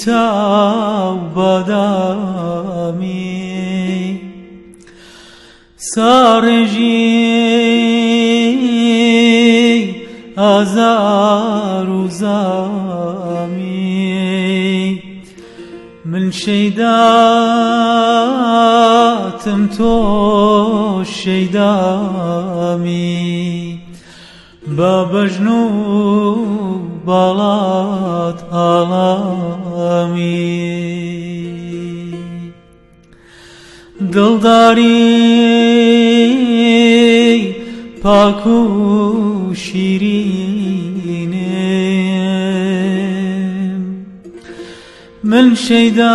چاو بادامی سارژی آزار و زامی من شیداتم تو شیدامی با بجن و باڵات ئاڵامی دڵداری پاک و شیرینم من شیداتم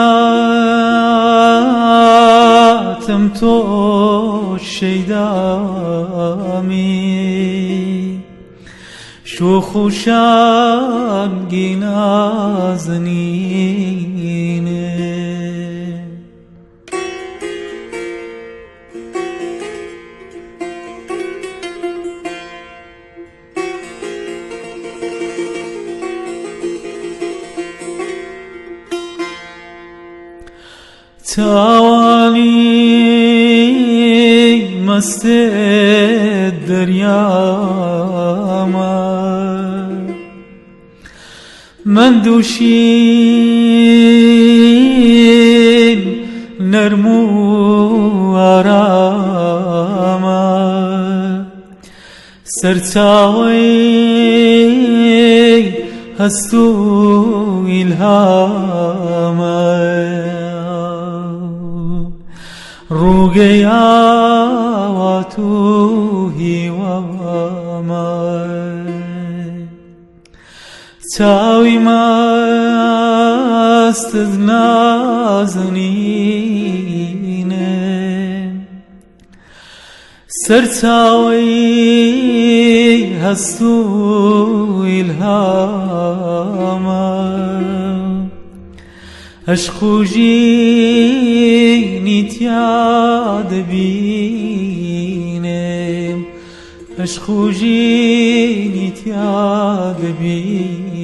تۆ شیدامی شوخ و شانگی نازنینه تاوانی مست دریامه من دوشین نرم و آرامه سرچاوی هست و الهامه ڕووگەیاوە تو هیوامە چاوی مەستت نازنینە سەرچاوی هەست و ئیلهامە عشق و ژینی تیا دەبینم عشق و ژینی تیا دەبینم